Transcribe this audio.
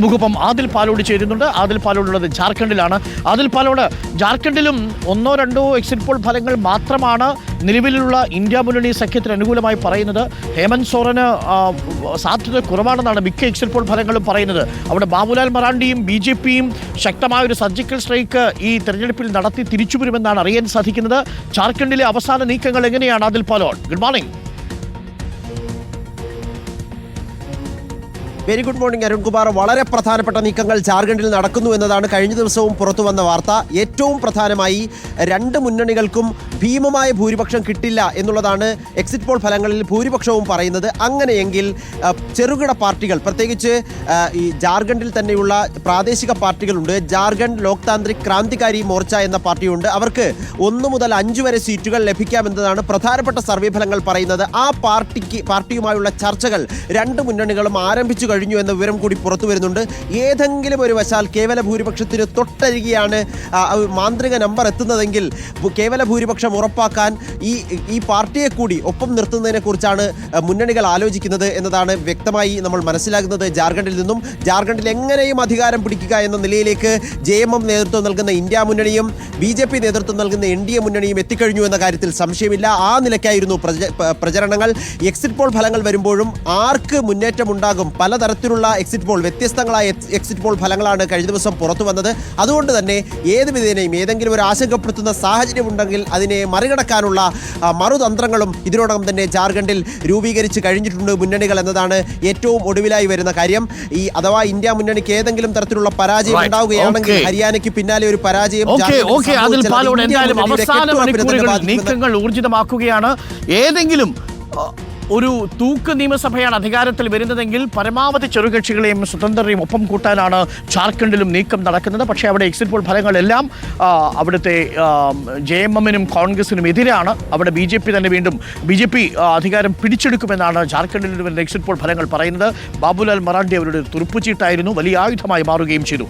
നമുക്കിപ്പം ആദിൽ പാലോട് ചേരുന്നുണ്ട്. ആദിൽ പാലോടുള്ളത് ജാർഖണ്ഡിലാണ്. ആദിൽ പാലോട്, ജാർഖണ്ഡിലും ഒന്നോ രണ്ടോ എക്സിറ്റ് പോൾ ഫലങ്ങൾ മാത്രമാണ് നിലവിലുള്ള ഇന്ത്യ മുന്നണി സഖ്യത്തിന് അനുകൂലമായി പറയുന്നത്. ഹേമന്ത് സോറന് സാധ്യത കുറവാണെന്നാണ് മിക്ക എക്സിറ്റ് പോൾ ഫലങ്ങളും പറയുന്നത്. അവിടെ ബാബുലാൽ മറാണ്ടിയും BJPയും ശക്തമായൊരു സർജിക്കൽ സ്ട്രൈക്ക് ഈ തെരഞ്ഞെടുപ്പിൽ നടത്തി തിരിച്ചുവരുമെന്നാണ് അറിയാൻ സാധിക്കുന്നത്. ജാർഖണ്ഡിലെ അവസാന നീക്കങ്ങൾ എങ്ങനെയാണ് Adil Palode? Good morning. Very good morning Arunkumar. വളരെ പ്രധാനപ്പെട്ട നീക്കങ്ങൾ ജാർഖണ്ഡിൽ നടക്കുന്നു എന്നതാണ് കഴിഞ്ഞ ദിവസവും പുറത്തു വന്ന വാർത്ത. ഏറ്റവും പ്രധാനമായി രണ്ട് മുന്നണികൾക്കും ഭീമമായ ഭൂരിപക്ഷം കിട്ടില്ല എന്നുള്ളതാണ് എക്സിറ്റ് പോൾ ഫലങ്ങളിൽ ഭൂരിപക്ഷവും പറയുന്നത്. അങ്ങനെയെങ്കിൽ ചെറുകിട പാർട്ടികൾ, പ്രത്യേകിച്ച് ഈ ജാർഖണ്ഡിൽ തന്നെയുള്ള പ്രാദേശിക പാർട്ടികളുണ്ട്. ജാർഖണ്ഡ് ലോക് താന്ത്രിക് ക്രാന്തികാരി മോർച്ച എന്ന പാർട്ടിയുണ്ട്. അവർക്ക് 1 മുതൽ 5 വരെ സീറ്റുകൾ ലഭിക്കാമെന്നതാണ് പ്രധാനപ്പെട്ട സർവേ ഫലങ്ങൾ പറയുന്നത്. ആ പാർട്ടിയുമായുള്ള ചർച്ചകൾ രണ്ട് മുന്നണികളും ആരംഭിച്ചു കഴിഞ്ഞു എന്ന വിവരം കൂടി പുറത്തു വരുന്നുണ്ട്. ഏതെങ്കിലും ഒരു വശാൽ കേവല ഭൂരിപക്ഷത്തിന് തൊട്ടരികെയാണ് മാന്ത്രിക നമ്പർ എത്തുന്നതെങ്കിൽ കേവല ഭൂരിപക്ഷം ഉറപ്പാക്കാൻ ഈ പാർട്ടിയെ കൂടി ഒപ്പം നിർത്തുന്നതിനെ കുറിച്ചാണ് മുന്നണികൾ ആലോചിക്കുന്നത് എന്നതാണ് വ്യക്തമായി നമ്മൾ മനസ്സിലാക്കുന്നത്. ജാർഖണ്ഡിൽ നിന്നും ജാർഖണ്ഡിൽ എങ്ങനെയും അധികാരം പിടിക്കുക എന്ന നിലയിലേക്ക് JMM നേതൃത്വം നൽകുന്ന ഇന്ത്യ മുന്നണിയും BJP നേതൃത്വം നൽകുന്ന NDA മുന്നണിയും എത്തിക്കഴിഞ്ഞു എന്ന കാര്യത്തിൽ സംശയമില്ല. ആ നിലയ്ക്കായിരുന്നു പ്രചരണങ്ങൾ. എക്സിറ്റ് പോൾ ഫലങ്ങൾ വരുമ്പോഴും ആർക്ക് മുന്നേറ്റമുണ്ടാകും? പലതരത്തിലുള്ള എക്സിറ്റ് പോൾ, വ്യത്യസ്തങ്ങളായ എക്സിറ്റ് പോൾ ഫലങ്ങളാണ് കഴിഞ്ഞ ദിവസം പുറത്തു വന്നത്. അതുകൊണ്ട് തന്നെ ഏത് വിധേനയും ഏതെങ്കിലും ഒരു ആശങ്കപ്പെടുത്തുന്ന സാഹചര്യം ഉണ്ടെങ്കിൽ അതിനെ മറികടക്കാനുള്ള മറുതന്ത്രങ്ങളും ഇതിനോടകം തന്നെ ജാർഖണ്ഡിൽ രൂപീകരിച്ച് കഴിഞ്ഞിട്ടുണ്ട് മുന്നണികൾ എന്നതാണ് ഏറ്റവും ഒടുവിലായി വരുന്ന കാര്യം. അഥവാ ഇന്ത്യ മുന്നണിക്ക് ഏതെങ്കിലും തരത്തിലുള്ള പരാജയം ഉണ്ടാവുകയാണെങ്കിൽ ഹരിയാനയ്ക്ക് പിന്നാലെ ഒരു പരാജയം നീക്കങ്ങൾ ഊർജിതമാക്കുകയാണ്. ഏതെങ്കിലും ഒരു തൂക്ക് നിയമസഭയാണ് അധികാരത്തിൽ വരുന്നതെങ്കിൽ പരമാവധി ചെറുകക്ഷികളെയും സ്വതന്ത്രരെയും ഒപ്പം കൂട്ടാനാണ് ജാർഖണ്ഡിലും നീക്കം നടക്കുന്നത്. പക്ഷേ അവിടെ എക്സിറ്റ് പോൾ ഫലങ്ങളെല്ലാം അവിടുത്തെ JMMനും കോൺഗ്രസിനും എതിരാണ്. അവിടെ BJP അധികാരം പിടിച്ചെടുക്കുമെന്നാണ് ജാർഖണ്ഡിൽ വരുന്ന എക്സിറ്റ് പോൾ ഫലങ്ങൾ പറയുന്നത്. ബാബുലാൽ മറാണ്ടി അവരുടെ തുറുപ്പുചീട്ടായിരുന്നു, വലിയ ആയുധമായി മാറുകയും ചെയ്തു.